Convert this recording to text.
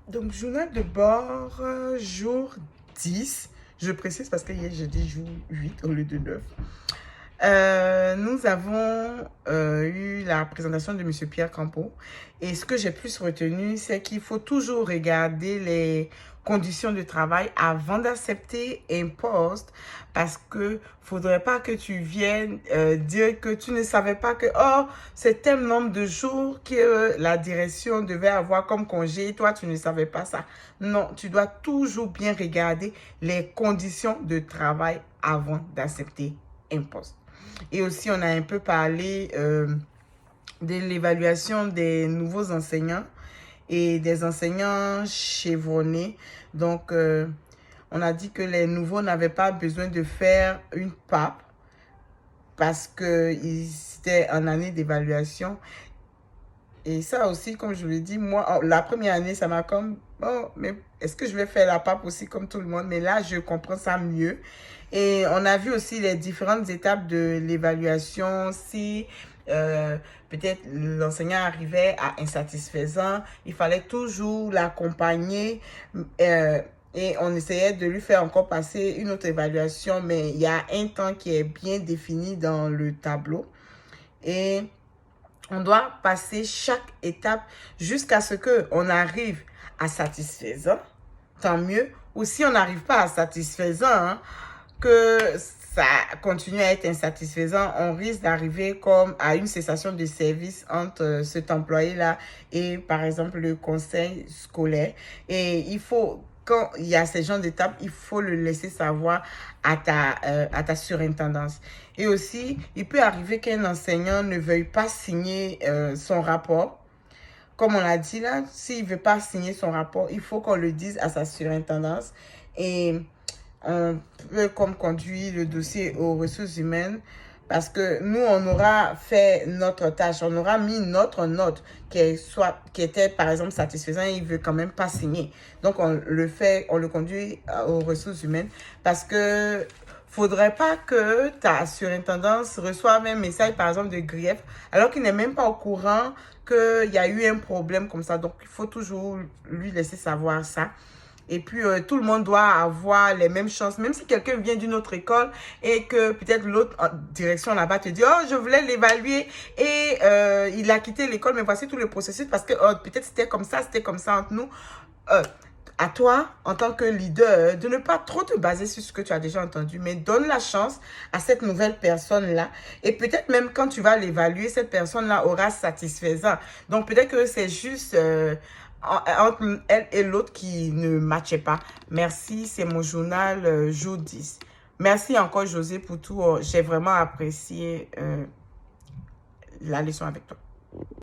Donc, journal de bord, jour 10. Je précise parce que hier, j'ai dit jour 8 au lieu de 9. Nous avons eu la présentation de M. Pierre Campo. Et ce que j'ai plus retenu, c'est qu'il faut toujours regarder les conditions de travail avant d'accepter un poste, parce que faudrait pas que tu viennes dire que tu ne savais pas que c'est tel nombre de jours que la direction devait avoir comme congé et toi tu ne savais pas ça. Non, tu dois toujours bien regarder les conditions de travail avant d'accepter un poste. Et aussi, on a un peu parlé de l'évaluation des nouveaux enseignants et des enseignants chevronnés. Donc, on a dit que les nouveaux n'avaient pas besoin de faire une PAP parce qu'ils étaient en année d'évaluation. Et ça aussi, comme je vous l'ai dit, moi, la première année, ça m'a comme, oh, mais est-ce que je vais faire la PAP aussi comme tout le monde? Mais là, je comprends ça mieux. Et on a vu aussi les différentes étapes de l'évaluation. Si peut-être l'enseignant arrivait à insatisfaisant, il fallait toujours l'accompagner et on essayait de lui faire encore passer une autre évaluation, mais il y a un temps qui est bien défini dans le tableau. Et on doit passer chaque étape jusqu'à ce qu'on arrive à satisfaisant, tant mieux. Ou si on n'arrive pas à satisfaisant, que ça continue à être insatisfaisant, on risque d'arriver comme à une cessation de service entre cet employé-là et, par exemple, le conseil scolaire. Et il faut, quand il y a ces genres d'étapes, il faut le laisser savoir à ta surintendance. Et aussi, il peut arriver qu'un enseignant ne veuille pas signer son rapport. Comme on l'a dit là, s'il ne veut pas signer son rapport, il faut qu'on le dise à sa surintendance. Et on peut comme conduire le dossier aux ressources humaines parce que nous, on aura fait notre tâche, on aura mis notre note qui était par exemple satisfaisant et il ne veut quand même pas signer. Donc, on le conduit aux ressources humaines parce que faudrait pas que ta surintendance reçoive un message, par exemple, de grief, alors qu'il n'est même pas au courant qu'il y a eu un problème comme ça. Donc, il faut toujours lui laisser savoir ça. Et puis, tout le monde doit avoir les mêmes chances. Même si quelqu'un vient d'une autre école et que peut-être l'autre direction là-bas te dit « Oh, je voulais l'évaluer et il a quitté l'école, mais voici tout le processus parce que peut-être c'était comme ça entre nous. » À toi, en tant que leader, de ne pas trop te baser sur ce que tu as déjà entendu, mais donne la chance à cette nouvelle personne-là. Et peut-être même quand tu vas l'évaluer, cette personne-là aura satisfaisant. Donc, peut-être que c'est juste entre elle et l'autre qui ne matchait pas. Merci, c'est mon journal jour 10. Merci encore, José, pour tout. J'ai vraiment apprécié la leçon avec toi.